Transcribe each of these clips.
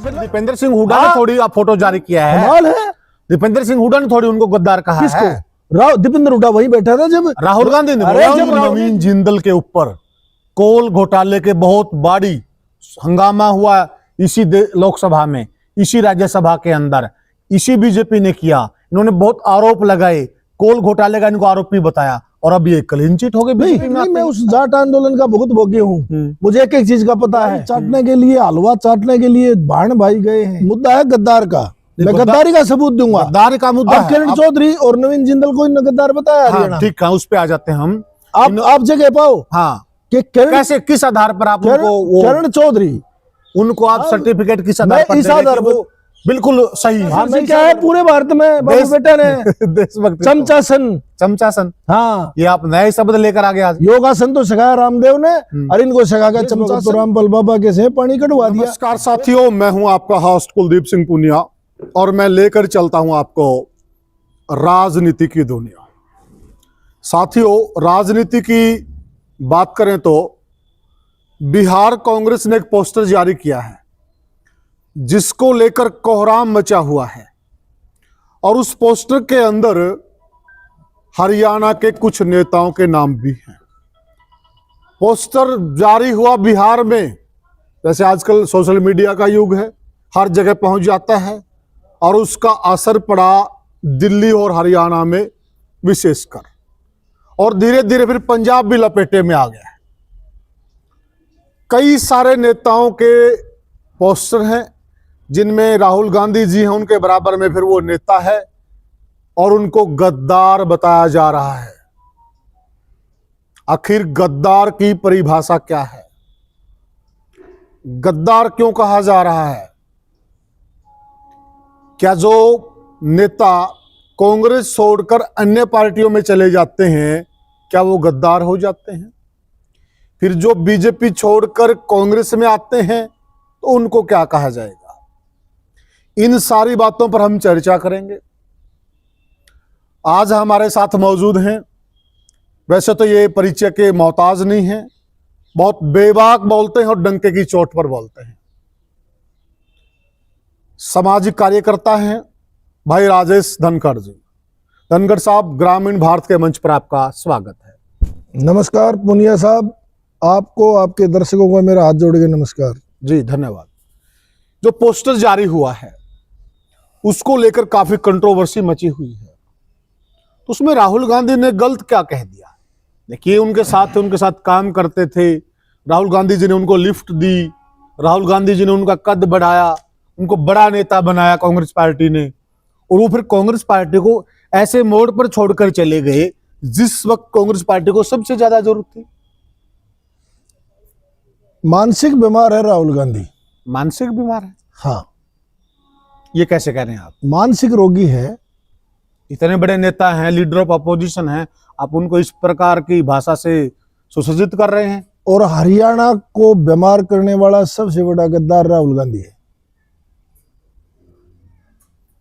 दीपेंद्र सिंह हुड्डा ने थोड़ी फोटो जारी किया है। कमाल है। दीपेंद्र सिंह हुड्डा ने थोड़ी उनको गद्दार कहा है। दीपेंद्र हुड्डा वहीं बैठा था जब राहुल गांधी ने नवीन जिंदल के ऊपर कोल घोटाले के बहुत बड़ी हंगामा हुआ इसी लोकसभा में, इसी राज्यसभा के अंदर, इसी बीजेपी ने किया। इन्होंने बहुत आरोप लगाए, कोल घोटाले का इनको आरोपी बताया और अब ये क्लीन चिट हो गए बीजेपी में। मैं उस जाट आंदोलन का बहुत भोगी हूँ, मुझे एक एक चीज का पता है। चाटने के लिए, हलवा चाटने के लिए भाण भाई गए हैं। मुद्दा है गद्दार का, मैं गद्दारी का सबूत दूंगा। गद्दारी का मुद्दा है। किरण चौधरी और नवीन जिंदल को गद्दार बताया हरियाणा। ठीक है, उस पे आ जाते हैं हम। आप जगह पाओ हाँ कि कैसे, किस आधार पर आप किरण चौधरी उनको आप सर्टिफिकेट किस आधार पर? इस आधार पर बिल्कुल सही है। क्या है पूरे भारत में बाबू बेटा ने देशभक्ति चमचासन। हाँ, ये आप नए शब्द लेकर आ गए आज। योगासन तो सिखाया रामदेव ने और इनको सिखा के चमचासन तो रामपाल बाबा के से पानी कटवा दिया। नमस्कार साथियों, मैं हूं आपका होस्ट कुलदीप सिंह पुनिया और मैं लेकर चलता हूं आपको राजनीति की दुनिया। साथियों, राजनीति की बात करें तो बिहार कांग्रेस ने एक पोस्टर जारी किया है जिसको लेकर कोहराम मचा हुआ है और उस पोस्टर के अंदर हरियाणा के कुछ नेताओं के नाम भी हैं। पोस्टर जारी हुआ बिहार में, जैसे आजकल सोशल मीडिया का युग है, हर जगह पहुंच जाता है और उसका असर पड़ा दिल्ली और हरियाणा में विशेषकर, और धीरे धीरे फिर पंजाब भी लपेटे में आ गया है। कई सारे नेताओं के पोस्टर हैं जिनमें राहुल गांधी जी हैं, उनके बराबर में फिर वो नेता है और उनको गद्दार बताया जा रहा है। आखिर गद्दार की परिभाषा क्या है? गद्दार क्यों कहा जा रहा है? क्या जो नेता कांग्रेस छोड़कर अन्य पार्टियों में चले जाते हैं क्या वो गद्दार हो जाते हैं? फिर जो बीजेपी छोड़कर कांग्रेस में आते हैं तो उनको क्या कहा जाएगा? इन सारी बातों पर हम चर्चा करेंगे। आज हमारे साथ मौजूद हैं, वैसे तो ये परिचय के मोहताज नहीं हैं, बहुत बेबाक बोलते हैं और डंके की चोट पर बोलते हैं। सामाजिक कार्यकर्ता हैं भाई राजेश धनखड़ जी। धनखड़ साहब, ग्रामीण भारत के मंच पर आपका स्वागत है। नमस्कार पुनिया साहब, आपको, आपके दर्शकों को मेरा हाथ जोड़ के नमस्कार जी, धन्यवाद। जो पोस्टर जारी हुआ है उसको लेकर काफी कंट्रोवर्सी मची हुई है, तो उसमें राहुल गांधी ने गलत क्या कह दिया? देखिए, उनके साथ काम करते थे, राहुल गांधी जी ने उनको लिफ्ट दी, राहुल गांधी जी ने उनका कद बढ़ाया, उनको बड़ा नेता बनाया कांग्रेस पार्टी ने, और वो फिर कांग्रेस पार्टी को ऐसे मोड़ पर छोड़कर चले गए जिस वक्त कांग्रेस पार्टी को सबसे ज्यादा जरूरत थी। मानसिक बीमार है राहुल गांधी। मानसिक बीमार है? हाँ। ये कैसे कह रहे हैं आप? मानसिक रोगी है। इतने बड़े नेता हैं, लीडर ऑफ अपोजिशन हैं, आप उनको इस प्रकार की भाषा से सुसज्जित कर रहे हैं। और हरियाणा को बीमार करने वाला सबसे बड़ा गद्दार राहुल गांधी है।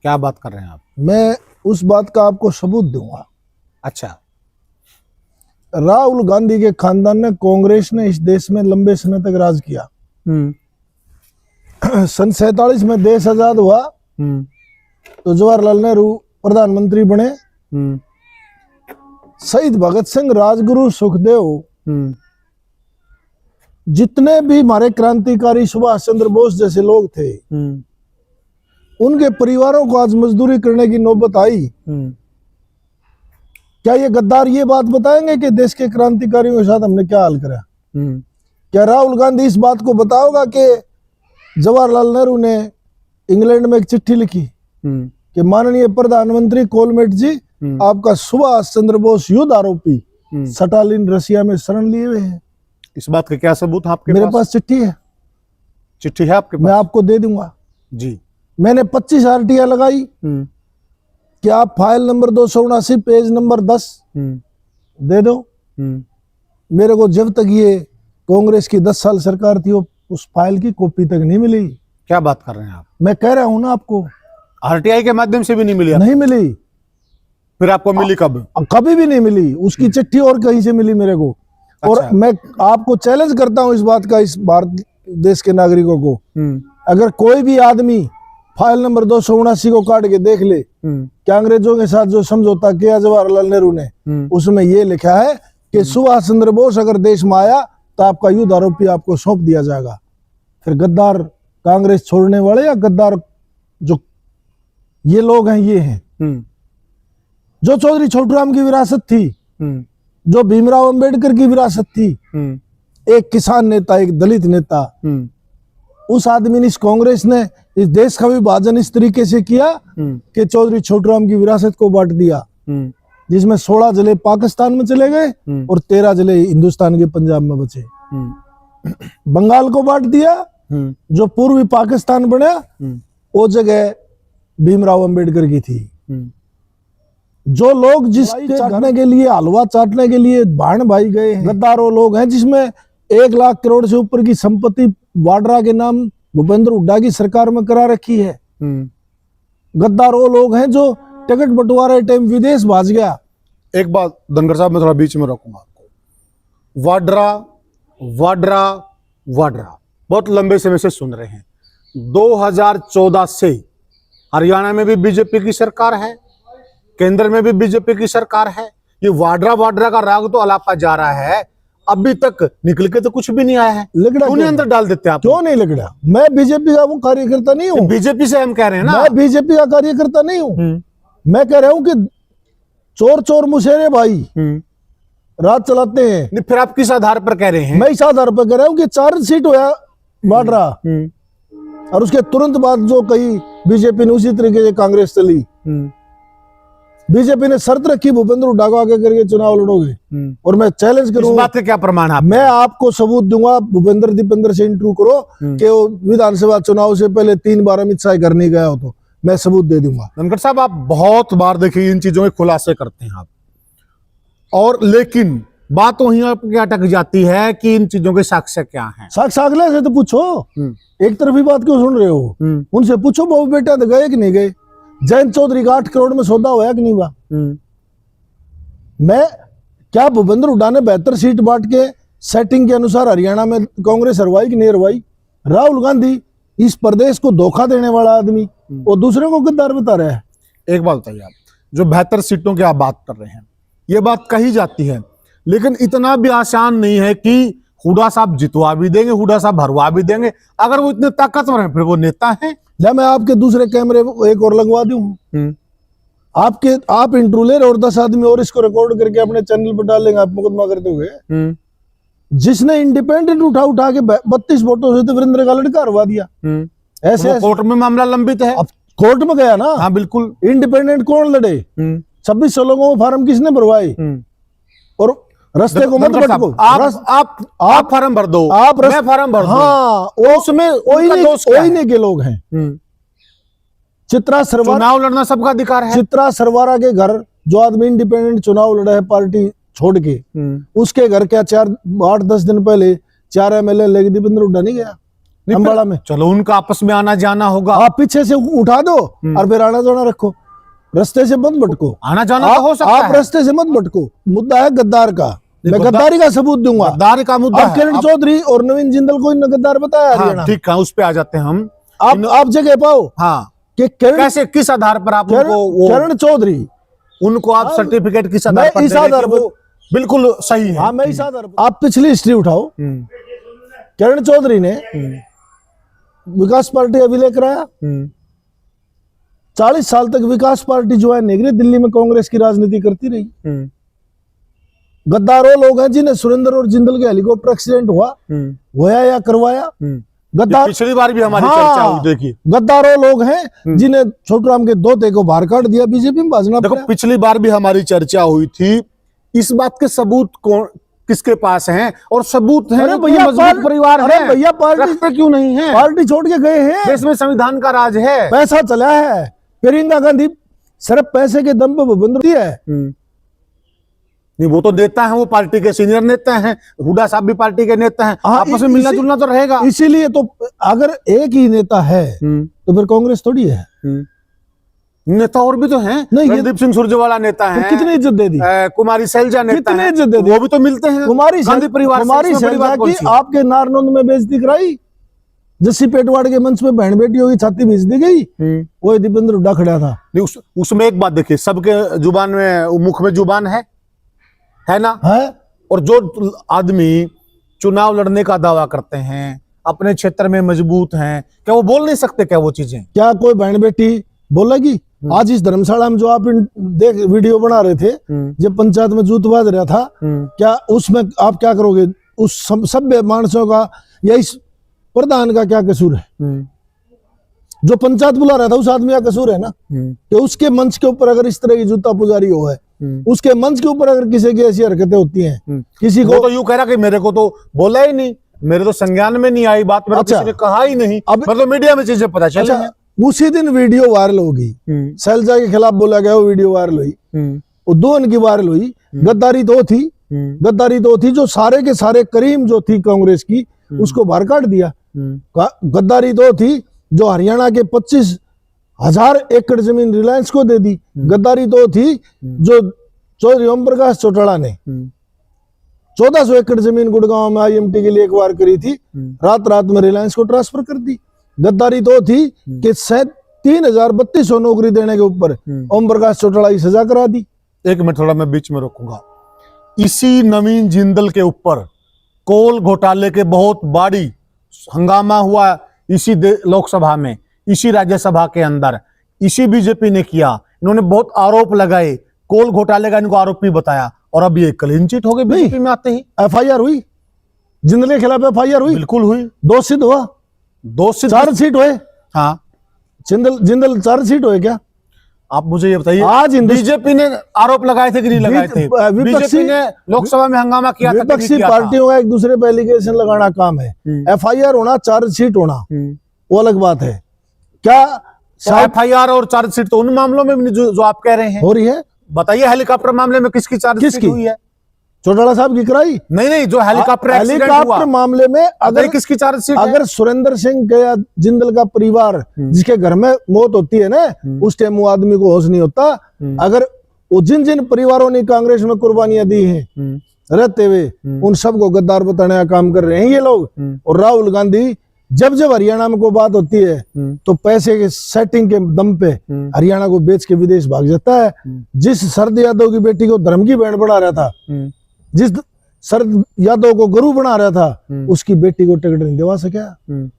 क्या बात कर रहे हैं आप? मैं उस बात का आपको सबूत दूंगा। अच्छा। राहुल गांधी के खानदान ने, कांग्रेस ने इस देश में लंबे समय तक राज किया। सन 47 में देश आजाद हुआ तो जवाहरलाल नेहरू प्रधानमंत्री बने। शहीद भगत सिंह, राजगुरु, सुखदेव, जितने भी हमारे क्रांतिकारी सुभाष चंद्र बोस जैसे लोग थे, उनके परिवारों को आज मजदूरी करने की नौबत आई। क्या ये गद्दार ये बात बताएंगे कि देश के क्रांतिकारियों के साथ हमने क्या हाल करा? क्या राहुल गांधी इस बात को बताओगा कि जवाहरलाल नेहरू ने इंग्लैंड में एक चिट्ठी लिखी कि माननीय प्रधानमंत्री कोलमेट जी, आपका सुभाष चंद्र बोस युद्ध आरोपी स्टालिन रशिया में शरण लिए हुए हैं। इस बात का क्या सबूत आपके मेरे पास चिट्ठी है। चिट्ठी है आपके पास? मैं आपको दे दूंगा जी। मैंने 25 आरटिया लगाई कि आप फाइल नंबर 279 पेज नंबर 10 दे दो। मेरे को जब तक ये कांग्रेस की 10 साल सरकार थी उस फाइल की कॉपी तक नहीं मिली। क्या बात कर रहे हैं आप? मैं कह रहा हूं ना आपको, आरटीआई के माध्यम से भी नहीं मिली? नहीं मिली। फिर आपको मिली कब? कभी भी नहीं मिली। उसकी चिट्ठी और कहीं से मिली मेरे को। और मैं आपको चैलेंज करता हूं इस बात का, इस भारत देश के नागरिकों को अगर कोई भी आदमी फाइल नंबर 279 को काट के देख ले कि अंग्रेजों के साथ जो समझौता किया जवाहरलाल नेहरू ने, उसमें ये लिखा है कि सुभाष चंद्र बोस अगर देश में आया तो आपका युद्ध आरोपी आपको सौंप दिया जाएगा। फिर गद्दार कांग्रेस छोड़ने वाले या गद्दार जो ये लोग हैं, ये हैं जो चौधरी छोटूराम की विरासत थी, जो भीमराव अंबेडकर की विरासत थी, एक किसान नेता, एक दलित नेता, उस आदमी ने, इस कांग्रेस ने इस देश का विभाजन इस तरीके से किया कि चौधरी छोटूराम की विरासत को बांट दिया, जिसमें 16 जिले पाकिस्तान में चले गए और 13 जिले हिंदुस्तान के पंजाब में बचे। बंगाल को बांट दिया, जो पूर्वी पाकिस्तान बना वो जगह भीमराव अंबेडकर की थी। जो लोग जिसके चाटने के लिए, हलवा चाटने के लिए भाण भाई गए हैं, गद्दारों लोग हैं, जिसमें 1 लाख करोड़ से ऊपर की संपत्ति वाड्रा के नाम भूपेंद्र हुड्डा की सरकार में करा रखी है। गद्दार वो लोग हैं जो टिकट बंटवारे टाइम विदेश भाज गया। एक बात धनखड़ साहब, मैं थोड़ा बीच में रखूंगा आपको। वाड्रा वाड्रा वाड्रा बहुत लंबे समय से सुन रहे हैं। 2014 से हरियाणा में भी बीजेपी की सरकार है, केंद्र में भी बीजेपी की सरकार है। ये वाड्रा वाड्रा का राग तो अलापा जा रहा है, अभी तक निकल के तो कुछ भी नहीं आया है। क्यों नहीं अंदर डाल देते आप? क्यों नहीं लिखड़ा? मैं बीजेपी का वो कार्यकर्ता नहीं हूँ। बीजेपी से हम कह रहे हैं ना, मैं बीजेपी का कार्यकर्ता नहीं हूँ। मैं कह रहा हूँ कि चोर चोर मुशेरे भाई राज चलाते हैं। नहीं, फिर आप किस आधार पर कह रहे हैं? मैं इस आधार पर कह रहा हूँ कि 4 सीट हुआ वाड्रा, और उसके तुरंत बाद जो कही बीजेपी ने उसी तरीके से कांग्रेस चली। बीजेपी ने शर्त रखी भूपेंद्र हुड्डा को आगे करके चुनाव लड़ोगे, और मैं चैलेंज करूंगा। इस बात का क्या प्रमाण है? मैं आपको सबूत दूंगा, भूपेंद्र दीपेंद्र से इंटरव्यू करो कि वो विधानसभा चुनाव से पहले 3 बार अमित शाह घर नहीं गया हो, तो मैं सबूत दे दूंगा। धनखड़ साहब, आप बहुत बार देखिए इन चीजों के खुलासे करते हैं आप, और लेकिन बात वहीं आप क्या अटक जाती है कि इन चीजों के साक्ष्य क्या हैं? साक्ष्य अगले से तो पूछो, एक तरफी बात क्यों सुन रहे हो? उनसे पूछो बहू बेटा तो गए कि नहीं गए, जयंत चौधरी का 8 करोड़ में सौदा हुआ कि नहीं हुआ। मैं क्या भूपेंद्र हुड्डा ने 72 सीट बांट के सेटिंग के अनुसार हरियाणा में कांग्रेस हरवाई कि नहीं हरवाई? राहुल गांधी इस प्रदेश को धोखा देने वाला आदमी, वो दूसरे को गद्दार बता रहा है। एक बात बताइए, आप जो 72 सीटों की आप बात कर रहे हैं, ये बात कही जाती है, लेकिन इतना भी आसान नहीं है कि हुड्डा साहब जितवा भी देंगे, हुड्डा साहब हरवा भी देंगे। अगर वो इतने ताकतवर हैं, फिर वो नेता हैं। या मैं आपके दूसरे कैमरे एक और लगवा दूं, आप इंटरव्यू ले रहे और 10 आदमी और इसको रिकॉर्ड करके अपने चैनल पर डालेंगे, आप मुकदमा करते हुए। जिसने इंडिपेंडेंट उठा के 32 वोटों से तो वीरेंद्र का लड़का हरवा दिया। ऐसे कोर्ट में मामला लंबित है, अब कोर्ट में गया ना। हाँ बिल्कुल। इंडिपेंडेंट कौन लड़े? 2600 लोगों को फार्म किसने भरवाए? और रास्ते को मत भटको। आप फार्म भर दो, मैं फार्म भर दूं। हाँ, उसमें ओइने के लोग हैं। चित्रा सरवारा, चुनाव लड़ना सबका अधिकार है। चित्रा सरवारा के घर जो आदमी इंडिपेंडेंट चुनाव लड़ा है पार्टी छोड़ के, उसके घर क्या 8-10 दिन पहले 4 MLA लेके दीपेंद्र हुड्डा नहीं गया अम्बाड़ा में? चलो उनका आपस में आना जाना होगा। आप पीछे से उठा दो और फिर आना जाना रखो, रास्ते से मत भटको। आना जाना तो हो सकता है, आप रास्ते से मत भटको। मुद्दा है गद्दार का, मैं गद्दारी का सबूत दूंगा। गद्दारी का मुद्दा है। किरण चौधरी और नवीन जिंदल को इन गद्दार बताया हरियाणा। ठीक है, उस पे आ जाते हैं हम। आप जगह पाओ। हाँ, कि कैसे, किस आधार पर आप उनको, किरण चौधरी उनको आप सर्टिफिकेट किस आधार पर? इस आधार पर बिल्कुल सही है। हाँ, मैं इस आधार पर। आप पिछली हिस्ट्री उठाओ। किरण चौधरी ने विकास पार्टी अभी लेकर आया। 40 साल तक विकास पार्टी जो है नेगरी दिल्ली में कांग्रेस की राजनीति करती रही। गद्दारों लोग हैं जिन्हें सुरेंद्र और जिंदल के हेलीकॉप्टर एक्सीडेंट हुआ या करवाया। गद्दार पिछली बार भी हमारी चर्चा हुई, देखिए गद्दारों लोग हैं जिन्हें छोटूराम के दोते को बाहर काट दिया, बीजेपी में भाजना। देखो, पिछली बार भी हमारी चर्चा हुई थी। इस बात के सबूत किसके पास हैं? और सबूत है भैया परिवार है। भैया पार्टी क्यों नहीं है? पार्टी छोड़ के गए हैं। देश में संविधान का राज है, पैसा चला है। प्रियंका गांधी सिर्फ पैसे के दम पे भूपेंद्र है। नहीं, वो तो नेता है, वो पार्टी के सीनियर नेता हैं। हुड्डा साहब भी पार्टी के नेता हैं। आपस में मिलना जुलना तो रहेगा। इसीलिए तो अगर एक ही नेता है तो फिर कांग्रेस थोड़ी है। नेता और भी तो हैं। रणदीप सिंह सुरजेवाला नेता हैं। कितनी इज्जत दे दी? कुमारी शैलजा नेता कितनी इज्जत दे दी? वो भी तो मिलते हैं। कुमारी गांधी परिवार, कुमारी शैलजा की आपके नारनौंद में बेइज्जती कराई। जस्सी पेटवाड़ के मंच पे बहन बेटियों की छाती भेज दी गई, वो दीपेंद्र हुड्डा खड़ा था। नहीं, उसमें एक बात देखिए, सबके जुबान में, मुख में जुबान है ना? है। और जो आदमी चुनाव लड़ने का दावा करते हैं, अपने क्षेत्र में मजबूत हैं, क्या वो बोल नहीं सकते क्या वो चीजें? क्या कोई बहन बेटी बोलेगी? आज इस धर्मशाला में जो आप देख वीडियो बना रहे थे, जब पंचायत में जूत बाज रहा था, क्या उसमें आप क्या करोगे? उस सभ्य मानसों का या इस प्रधान का क्या कसूर है? जो पंचायत बुला रहा था उस आदमी का कसूर है ना, कि उसके मंच के ऊपर अगर इस तरह की जूता पुजारी हो है, उसके मंच के ऊपर अगर किसी की ऐसी हरकतें होती हैं, किसी को तो यूं कह रहा कि मेरे को तो बोला ही नहीं, मेरे तो संज्ञान में नहीं आई बात, मेरे किसी ने कहा ही नहीं, अब मतलब मीडिया में चीजें पता चली। अच्छा, उसी दिन वीडियो वायरल होगी, शैलजा के खिलाफ बोला गया, वो वीडियो वायरल हुई, वो 2 की वायरल हुई। गद्दारी तो थी, गद्दारी तो थी, जो सारे के सारे करीम जो थी कांग्रेस की, उसको बाहर काट दिया। गद्दारी तो थी जो हरियाणा के 25,000 एकड़ जमीन रिलायंस को दे दी। गद्दारी तो थी जो चौधरी ओम प्रकाश चौटाला ने 1400 एकड़ जमीन गुड़गांव में IMT के लिए एक बार करी थी, रात रात में रिलायंस को ट्रांसफर कर दी। गद्दारी तो थी कि 3,3200 नौकरी देने के ऊपर ओम प्रकाश चौटाला की सजा करा दी। एक मिनट थोड़ा मैं बीच में रोकूंगा। इसी नवीन जिंदल के ऊपर कोल घोटाले के बहुत बड़ी हंगामा हुआ, इसी लोकसभा में, इसी राज्यसभा के अंदर, इसी बीजेपी ने किया। इन्होंने बहुत आरोप लगाए, कोल घोटाले का इनको आरोपी बताया, और अब ये क्लीन चिट हो गई बीजेपी में आते ही। FIR हुई, जिंदल के खिलाफ FIR हुई, बिल्कुल हुई, दोषित हुआ, 4 हुए। हाँ, जिंदल 4 हुए क्या? आप मुझे ये बताइए, आज बीजेपी ने आरोप लगाए थे कि नहीं लगाए थे? बीजेपी ने लोकसभा में हंगामा किया था, विपक्षी पार्टियों का एक दूसरे पे एलिगेशन लगाना काम है। FIR होना, 4 होना, वो अलग बात है। क्या FIR और 4 तो उन मामलों में भी जो आप कह रहे हैं हो रही है? बताइए, हेलीकॉप्टर मामले में किसकी 4 हुई है? चौटाला साहब की कराई? नहीं, जो हेलीकॉप्टर मामले में अगर किसकी 4 अगर सुरेंद्र सिंह के या जिंदल का परिवार जिसके घर में मौत होती है ना, उस टाइम वो आदमी को होश नहीं होता। अगर वो जिन परिवारों ने कांग्रेस में कुर्बानियां दी हैं रहते हुए, उन सबको गद्दार बताने का काम कर रहे हैं ये लोग। और राहुल गांधी जब हरियाणा में कोई बात होती है तो पैसे के सेटिंग के दम पे हरियाणा को बेच के विदेश भाग जाता है। जिस शरद यादव की बेटी को धर्म की बहन बना रहा था, जिस शरद यादव को गुरु बना रहा था, उसकी बेटी को टिकट नहीं दिलवा सका।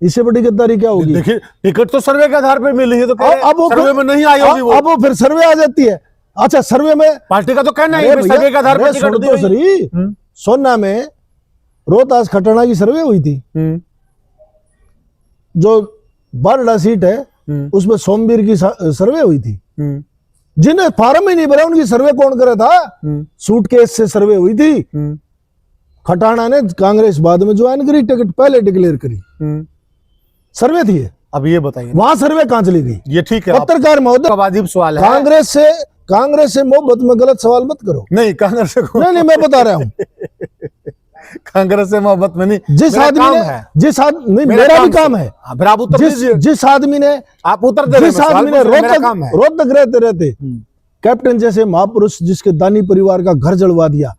इससे बड़ी गद्दारी क्या होगी? देखिए, टिकट तो सर्वे के आधार पर मिली है, तो अब वो सर्वे में नहीं आई होगी वो। अब वो फिर सर्वे आ जाती है। अच्छा, सर्वे में पार्टी का तो कहना है सर्वे के आधार पर टिकट दी हुई। सोना में रोहतास खटाना की सर्वे हुई थी, जो बारडा सीट है उसमें सोमवीर की सर्वे हुई थी। जिन्हें फार्म ही नहीं भरा उनकी सर्वे कौन करे था? सूटकेस से सर्वे हुई थी। खटाना ने कांग्रेस बाद में ज्वाइन करी, टिकट पहले डिक्लेयर करी, सर्वे थी। अब ये बताइए वहां सर्वे कहां चली गई? ये ठीक है, पत्रकार महोदय, वाजिब सवाल है। कांग्रेस से मोहब्बत में गलत सवाल मत करो। नहीं, कांग्रेस से नहीं, मैं बता रहा हूँ कांग्रेस से मोहब्बत में नहीं। जिस आदमी ने मेरा भी काम है, फिर आप उत्तर दीजिए। जिस आदमी ने आप उत्तर दे, जिस आदमी ने रोहतक रहते रहते कैप्टन जैसे महापुरुष, जिसके दानी परिवार का घर जलवा दिया,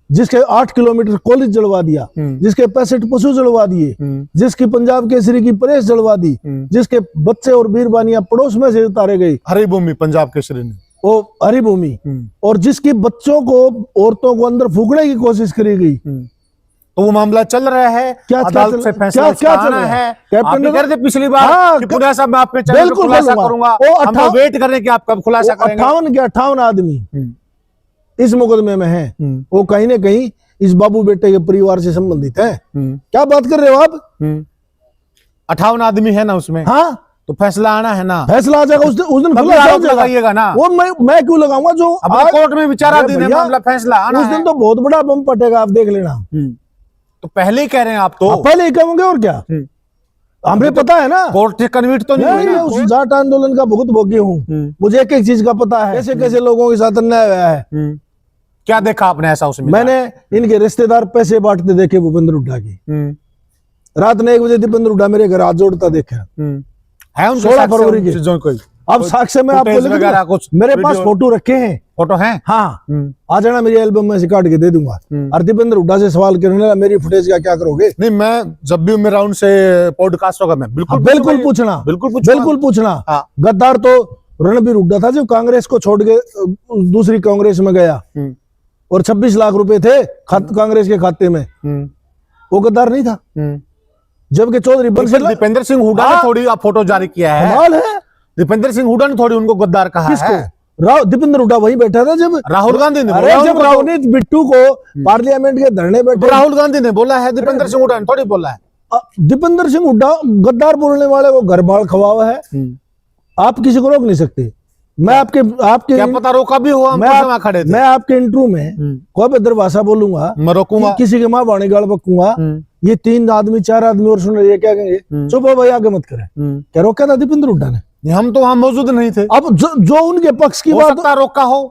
जिसके 8 किलोमीटर कॉलेज जलवा दिया, जिसके 65 पशु जलवा दिए, जिसकी पंजाब केसरी की प्रेस जलवा दी, जिसके बच्चे और बीरबानियां पड़ोस में से उतारे गई, हरी भूमि पंजाब केसरी ने, वो हरी भूमि, और जिसके बच्चों को, औरतों को अंदर फूकने की कोशिश करी गई, तो वो मामला चल रहा है, अदालत से फैसला आना है। कैप्टन ने कह थे पिछली बार कि पुलिस साहब मैं आपके चैनल पर खुलासा करूंगा, हम लोग वेट कर रहे हैं कि आप कब खुलासा करेंगे। 58 आदमी इस मुकदमे में है, वो कहीं ना कहीं इस बाबू बेटे के परिवार से संबंधित है। क्या बात कर रहे हो आप? 58 आदमी है ना उसमें? हाँ, तो फैसला आना है ना, फैसला आ जाएगा उस दिन खुलासा लगाइएगा ना। वो मैं क्यों लगाऊंगा? जो अब कोर्ट में विचाराधीन है मामला, फैसला आना उस दिन तो बहुत बड़ा बम फटेगा, आप देख लेना। तो पहले ही कह रहे हैं आप, तो पहले ही कहोगे और क्या? हमें पता है ना, कोर्ट से कन्विट तो नहीं। मैं उस जाट आंदोलन का बहुत भोगी हूँ, मुझे एक एक चीज का पता है, कैसे कैसे लोगों के साथ अन्याय हुआ है। क्या देखा आपने ऐसा उसमें? मैंने इनके रिश्तेदार पैसे बांटते देखे भूपेंद्र हुड्डा की। रात ने 1 बजे दीपेंद्र हुड्डा मेरे घर हाथ जोड़ता देखा है 16 फरवरी के। अब साक्ष्य में आपको मेरे पास फोटो रखे हैं, फोटो है? हाँ, आ जाना, मेरी एल्बम में से काट के दे दूंगा। और दीपेंद्र हुड्डा से सवाल करने लगा मेरी फुटेज का क्या करोगे? नहीं, मैं जब भी मेरा उनसे पॉडकास्ट होगा मैं बिल्कुल बिल्कुल पूछना, बिल्कुल पूछना। हाँ। गद्दार तो रणबीर हुड्डा था जो कांग्रेस को छोड़ के दूसरी कांग्रेस में गया और 26 लाख रुपए थे कांग्रेस के खाते में, वो गद्दार नहीं था। जबकि चौधरी बंसल, दीपेंद्र सिंह हुड्डा ने थोड़ी फोटो जारी किया है। कमाल है, दीपेंद्र सिंह हुड्डा ने थोड़ी उनको गद्दार कहा है। दीपेंद्र हुड्डा वहीं बैठा था जब राहुल गांधी ने अरे जब रावनीत बिट्टू को पार्लियामेंट के धरने बैठे, राहुल गांधी ने बोला है, दीपेंद्र सिंह हुड्डा ने थोड़ी बोला है। दीपेंद्र सिंह हुड्डा गद्दार बोलने वाले को घर बार खवा हुआ है, आप किसी को रोक नहीं सकते। मैं आपके क्या पता रोका भी हुआ, मैं खड़े थे। मैं आपके इंटरव्यू में कोई भी भाषा बोलूंगा, मैं रोकूंगा, किसी के माँ बाणी गाल बकूंगा, ये 3 आदमी 4 आदमी और सुन रहे हैं, क्या कहेंगे? चुप हो भाई, आगे मत करें। क्या रोका था दीपेंद्र हुड्डा ने? हम तो वहां मौजूद नहीं थे। अब जो उनके पक्ष की बात रोका हो,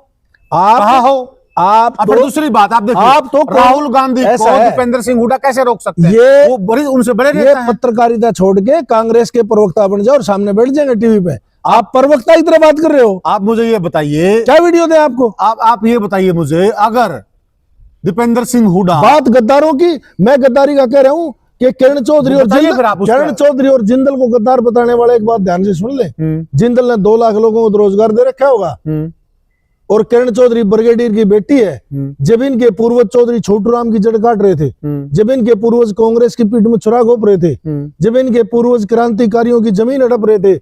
कहा हो आप तो, दूसरी बात आप देखिए, आप तो राहुल गांधी को दीपेंद्र सिंह हुड्डा कैसे रोक सकते हैं? वो बड़ी उनसे बड़े रहते हैं। पत्रकारिता छोड़ के कांग्रेस के प्रवक्ता बन जाओ और सामने बैठ जाएंगे टीवी पे। आप प्रवक्ता की तरह बात कर रहे हो। आप मुझे ये बताइए, क्या वीडियो दे आपको? आप ये बताइए मुझे, अगर दीपेंद्र सिंह हुड्डा, बात गद्दारों की, मैं गद्दारी का कह रहा हूँ कि किरण चौधरी और जिंदल को गद्दार बताने वाले, एक बात ध्यान से सुन ले, जिंदल ने 2 लाख लोगों को रोजगार दे रखा होगा और किरण चौधरी ब्रिगेडियर की बेटी है। जब इनके पूर्वज चौधरी छोटू राम की जड़ काट रहे थे, जब इनके पूर्वज कांग्रेस की पीठ में छुरा घोप रहे थे, जब इनके पूर्वज क्रांतिकारियों की जमीन हड़प रहे थे,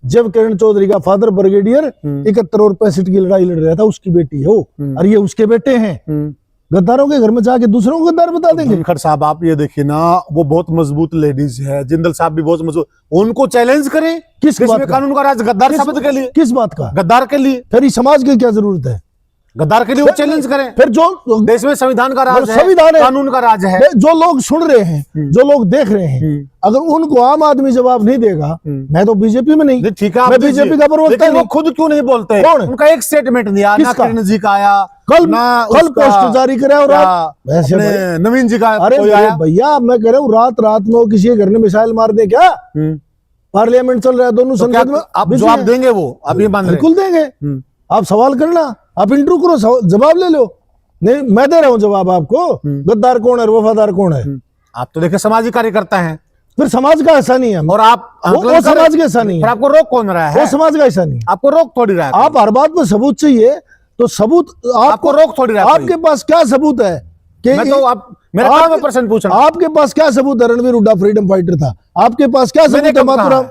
जब किरण चौधरी का फादर ब्रिगेडियर 71 और 65 की लड़ाई लड़ रहा था, उसकी बेटी है वो, और ये उसके बेटे हैं। गद्दारों के घर में जाके दूसरों को गद्दार बता देंगे? धनखड़ साहब, आप ये देखिए ना, वो बहुत मजबूत लेडीज है, जिंदल साहब भी बहुत मजबूत, उनको चैलेंज करें। किस बात का? कानून का राज गद्दार शब्द के लिए, किस बात का? गद्दार के लिए। फिर समाज की क्या जरूरत है? गद्दार के लिए वो चैलेंज करें। फिर जो देश में संविधान का राज है, संविधान है, कानून का राज है। जो लोग सुन रहे हैं, जो लोग देख रहे हैं, अगर उनको आम आदमी जवाब नहीं देगा, मैं तो बीजेपी में नहीं, ठीक है, मैं बीजेपी का प्रवक्ता नहीं। खुद क्यों नहीं बोलते? उनका एक स्टेटमेंट दिया ना, किरण जी का आया, कल पोस्ट जारी करे और नवीन जी का। अरे भैया, मैं कह रहा हूँ रात में वो किसी के घर में मिसाइल मार दे क्या? पार्लियामेंट चल रहा है, दोनों संसद में, आप जवाब देंगे? वो आप ये मान रहे? बिल्कुल देंगे। आप सवाल करना, आप इंटरव्यू करो, जवाब ले लो। नहीं, मैं दे रहा हूँ जवाब आपको। गद्दार कौन है, वफादार कौन है? आप तो देखिए समाजी कार्यकर्ता हैं। फिर समाज का ऐसा नहीं है, और आप वो समाज का ऐसा नहीं है। आपको रोक कौन रहा है? वो समाज का ऐसा नहीं, आपको रोक थोड़ी रहा है। आप हर बात में सबूत चाहिए, तो सबूत आपको रोक थोड़ी रहा है। आपके पास क्या सबूत है? मैं तो आप मेरा काम है प्रश्न पूछना। आपके पास क्या सबूत है? रणबीर हुड्डा फ्रीडम फाइटर था, आपके पास क्या सबूत है? मातूराम,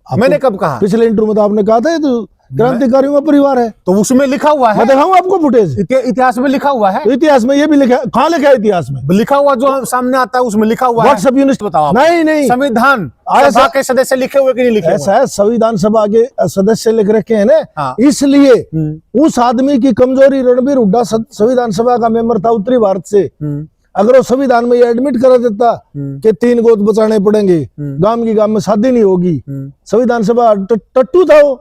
मैंने कब कहा? पिछले इंटरव्यू में तो आपने कहा था तो क्रांतिकारियों का परिवार है, तो उसमें लिखा हुआ है। मैं दिखाऊं आपको फुटेज? इतिहास में लिखा हुआ है। तो इतिहास में ये भी लिखा है? कहाँ लिखा है इतिहास में? लिखा हुआ जो सामने आता है उसमें लिखा हुआ है। व्हाट्सएप यूनिट बताओ। नहीं, संविधान सभा के सदस्य लिखे हुए कि नहीं लिखे? ऐसा है, संविधान सभा के सदस्य लिख रखे हैं ना, इसलिए उस आदमी की कमजोरी, रणबीर हुड्डा संविधान सभा का मेंबर था उत्तरी भारत से, अगर वो संविधान में ये एडमिट करा देता कि 3 गोद बचाने पड़ेंगे, गांव की गांव में शादी नहीं होगी, संविधान सभा टट्टू था वो,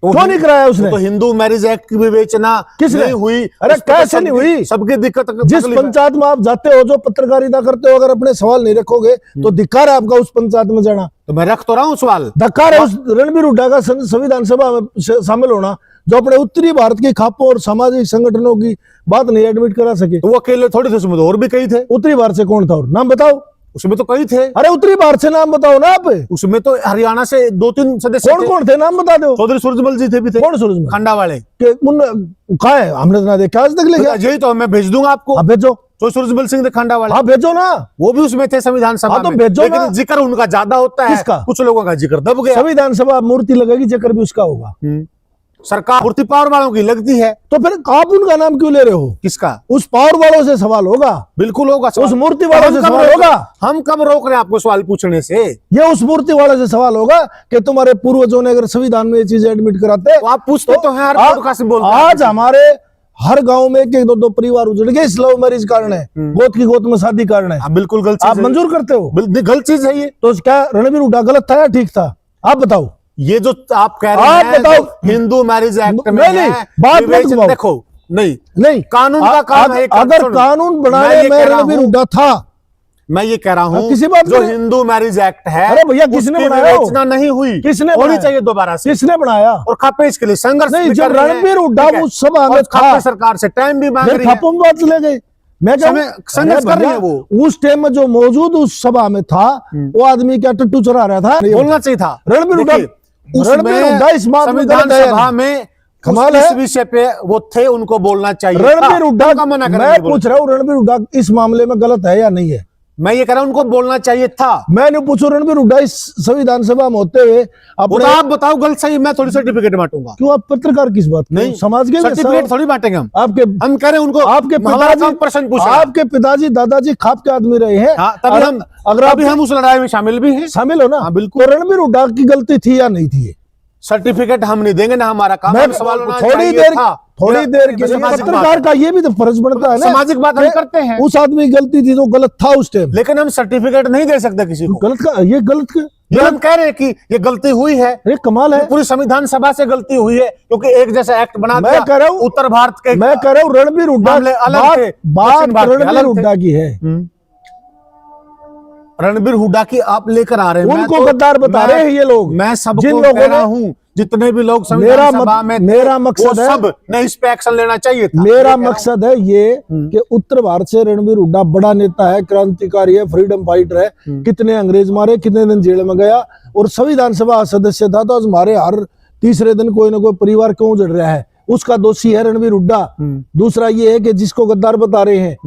क्यों नहीं कराया उसने? तो हिंदू मैरिज एक्ट की विवेचना किसने हुई? अरे कैसे नहीं हुई? सबकी दिक्कत। जिस पंचायत में आप जाते हो, जो पत्रकारिता करते हो, अगर अपने सवाल नहीं रखोगे तो धिक्कार है आपका उस पंचायत में जाना। तो मैं रख तो रहा हूँ सवाल। धिक्कार है उस रणबीर हुड्डा का संविधान सभा में शामिल होना, जो अपने उत्तरी भारत के खापों और सामाजिक संगठनों की बात नहीं एडमिट करा सके। तो वो अकेले थोड़ी थे, उसमें तो और भी कई थे। उत्तरी भारत से कौन था? और नाम बताओ। उसमें तो कई थे। अरे उत्तरी भारत से नाम बताओ ना आप। उसमें तो हरियाणा से 2-3 सदस्य कौन थे? नाम बता दो। चौधरी सूरजमल जी थे भी थे। कौन सूरजमल? खंडा वाले। कहा है? हमने तो ना देखा आज तक। लेके यही तो मैं भेज दूंगा आपको। आप भेजो। तो सूरजमल सिंह खंडा वाले, आप भेजो ना, वो भी उसमें थे संविधान सभा तो में। भेजो लेकिन ना। जिक्र उनका ज्यादा होता है, कुछ लोगों का जिक्र दब गया। संविधान सभा मूर्ति लगेगी, जिक्र भी उसका होगा। सरकार मूर्ति पावर वालों की लगती है, तो फिर आप उनका नाम क्यों ले रहे हो? किसका? उस पावर वालों से सवाल होगा। बिल्कुल होगा। उस मूर्ति वालों से सवाल होगा। हम कब रोक रहे हैं आपको सवाल पूछने से? ये उस मूर्ति वालों से सवाल होगा कि तुम्हारे पूर्वजों ने अगर संविधान में ये चीजें एडमिट कराते, तो आप पूछते तो हैं, हर पॉडकास्ट में बोलते हैं। आज हमारे हर गांव में 1-2 परिवार उजड़ गए, इस लव मैरिज कारण है, गोद की गोद में शादी कारण है। बिल्कुल गलत। आप मंजूर करते हो? गलत चीज है ये। तो क्या रणबीर हुड्डा गलत था या ठीक था? आप बताओ। ये जो आप कह रहे हैं, बताओ, हिंदू मैरिज एक्ट में नहीं, बात मत घुमाओ। देखो, नहीं कानून का काम है। अगर कानून बनाने में रणबीर हुड्डा था, मैं ये कह रहा हूँ किसी बात जो में- हिंदू मैरिज एक्ट है, अरे भैया, किसने उसकी बनाया वो? विवेचना नहीं हुई, किसने होनी बनाया? चाहिए दोबारा से। किसने बनाया? और खापे इसके लिए संघर्ष नहीं, भी जब कर रही है, रणबीर हुड्डा ठीक है? उस सभा में और था, खापे सरकार से टाइम भी मांग फिर रही है। खापों में बात चले गए। मैं क्या समय- संघर्ष कर रही है वो। उस टाइम में जो मौजूद उस सभा में था, वो आदमी क्या टट्टू चढ़ा रहा था? बोलना चाहिए था। रणबीर हुड्डा, देखिए, रणबीर हुड्डा इस उसमें मामले में संविधान गलत है। सभा में कमाल इस है। विषय पे वो थे, उनको बोलना चाहिए रणबीर था। हुड्डा, उनका मना करने मैं बोला। पूछ रहा हूँ रणबीर हुड्डा इस मामले में गलत है या नहीं है? मैं ये कह रहा हूं उनको बोलना चाहिए था। मैं नहीं पूछू रणबीर हुड्डा इस संविधान सभा में होते हुए वो अपने, तो आप बताओ गलत सही, मैं थोड़ी सर्टिफिकेट बांटूंगा। क्यों आप पत्रकार किस बात के? नहीं, समाज के सर्टिफिकेट थोड़ी बांटेंगे हम। आपके हम कह रहे हैं उनको आपके हमारा पिताजी, काम प्रश्न पूछना। आपके पिताजी दादाजी खाप के आदमी रहे हैं। हाँ, तभी हम अगर अभी हम उस लड़ाई में शामिल भी हैं। शामिल हो ना, हाँ, बिल्कुल। तो रणबीर हुड्डा की गलती थी या नहीं थी? सर्टिफिकेट हम नहीं देंगे ना, हमारा काम मैं हम सवाल होना थोड़ी चाहिए देर था। थोड़ी देर के लिए सामाजिक बात पत्रकार है। का ये भी तो फर्ज बनता है ना, सामाजिक बात हम कि करते हैं। उस आदमी की गलती थी तो गलत था उस टाइम। लेकिन हम सर्टिफिकेट नहीं दे सकते किसी को। गलत का ये गलत ये हम कह रहे हैं कि ये गलती हुई है, अरे कमाल है। पूरी संविधान सभा से गलती हुई है, क्योंकि एक जैसा एक्ट बना मैं दिया। कह रहा हूं- उत्तर भारत के मैं कह रहा हूँ रणबीर हुड्डा, मामले अलग थे, बात दक्षिण भारत के रणबीर अलग थे। हुड्डा की है। रणबीर हुड्डा की आप लेकर आ रहे हैं। मैं उनको तो- गद्दार बता रहे हैं ये लोग। मैं जिन सबको लोगों कह रहा ने- हूं, जितने भी लोग मेरा संविधान सभा में थे, मेरा मकसद वो है- सब ने इस पे एक्शन लेना चाहिए था। मेरा ये कह रहा हूं। मकसद है ये कि उत्तर भारत से रणबीर हुड्डा बड़ा नेता है, क्रांतिकारी है, फ्रीडम फाइटर है। कितने अंग्रेज मारे, कितने दिन जेल में गया, और संविधान सभा सदस्य था। तो आज हमारे हर तीसरे दिन कोई ना कोई परिवार क्यों उजड़ रहा है, उसका दोषी है रणबीर हुड्डा। दूसरा ये है कि जिसको गद्दार बता रहे हैं,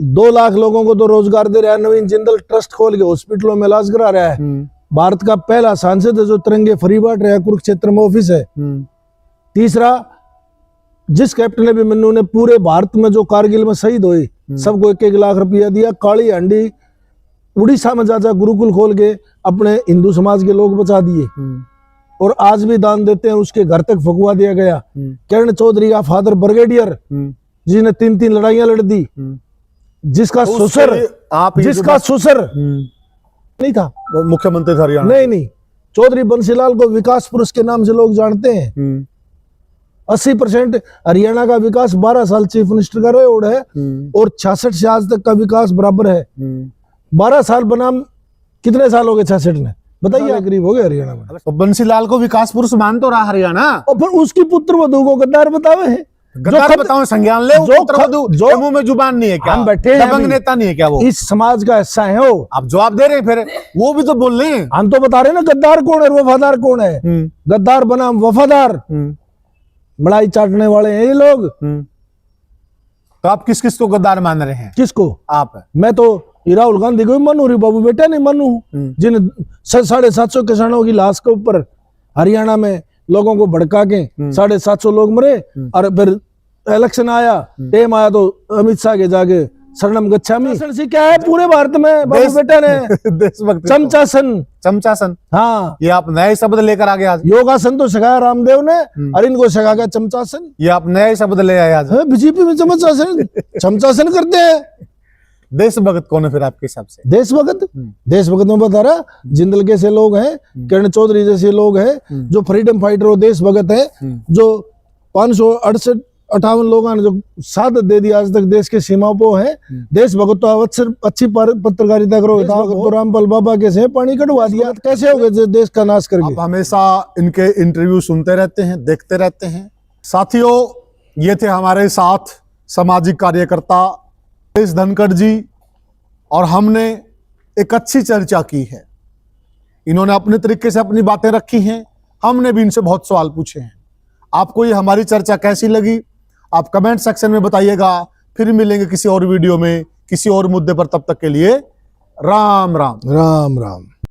2 लाख लोगों को तो रोजगार दे रहा है, नवीन जिंदल ट्रस्ट खोल के हॉस्पिटलों में इलाज करा रहा है। भारत का पहला सांसद है जो तिरंगे फ्री बांट रहा है, कुरुक्षेत्र में ऑफिस है। तीसरा, जिस कैप्टन अभिमन्यु ने पूरे भारत में जो कारगिल में शहीद हुए सबको 1-1 लाख रुपया दिया। काली हांडी उड़ीसा में जा गुरुकुल खोल के अपने हिंदू समाज के लोग बचा दिए, और आज भी दान देते हैं। उसके घर तक फगुआ दिया गया। किरण चौधरी का फादर ब्रिगेडियर, जिसने 3-3 लड़ाइयां लड़ दी, जिसका तो ससुर, उसके लिए आप ये जो जिसका बात- ससुर नहीं था, वो मुख्यमंत्री था हरियाणा। नहीं, चौधरी बंसीलाल को विकास पुरुष के नाम से लोग जानते हैं। 80% हरियाणा का विकास 12 साल चीफ मिनिस्टर का रिकॉर्ड है, और 66 से आज तक का विकास बराबर है। 12 साल बनाम कितने साल हो गए 66 में, बताइए। गरीब हो गए हरियाणा में। तो बंसीलाल को विकास पुरुष मान तो रहा हरियाणा। और फिर उसकी पुत्र वधु को गद्दार बतावे हैं। गद्दार बताओ, संज्ञान ले। जो पुत्रवधू जो- के मुंह में जुबान नहीं है क्या? हम बैठे हैं दबंग अभी। नेता नहीं है क्या वो? इस समाज का हिस्सा है वो। आप जवाब दे रहे हैं, फिर वो भी तो बोल रहे हैं। हम तो बता रहे हैं ना, गद्दार कौन है और वफादार कौन है। गद्दार बनाम वफादार, मलाई चाटने वाले हैं ये लोग। तो आप किस किस को गद्दार मान रहे हैं? किसको? आप मैं तो ये राहुल गांधी को भी मानू, री बाबू बेटा नहीं मानू, जिन 750 किसानों की लाश के ऊपर हरियाणा में लोगों को भड़का के 750 लोग मरे, और फिर इलेक्शन आया, टेम आया तो अमित शाह के जाके शरणम गच्छामी से क्या है पूरे भारत में बाबू देश- बेटा ने देशभक्ति चमचासन। चमचासन, हाँ, ये आप नए शब्द लेकर आ गए आज। योगासन तो सिखाया रामदेव ने, और इनको सिखा गया चमचासन। ये आप नए शब्द ले आए आज। बीजेपी में चमचासन चमचासन करते हैं। देशभक्त कौन है फिर आपके हिसाब से? देशभक्त, देशभक्त में बता रहा, जिंदल के से लोग हैं, किरण चौधरी जैसे लोग हैं जो फ्रीडम फाइटर और देशभक्त है, जो 568 लोगों ने जो शहादत दे दी आज तक देश के सीमाओं पर है। देशभक्त तो अवसर अच्छी पत्रकारिता करो, तो रामपाल बाबा के से पानी कटवा दिया, कैसे हो गए देश का नाश करके। आप हमेशा इनके इंटरव्यू सुनते रहते हैं, देखते रहते हैं। साथियों, ये थे हमारे साथ सामाजिक कार्यकर्ता देश धनखड़ जी, और हमने एक अच्छी चर्चा की है। इन्होंने अपने तरीके से अपनी बातें रखी हैं, हमने भी इनसे बहुत सवाल पूछे हैं। आपको ये हमारी चर्चा कैसी लगी आप कमेंट सेक्शन में बताइएगा। फिर मिलेंगे किसी और वीडियो में किसी और मुद्दे पर, तब तक के लिए राम राम। राम राम।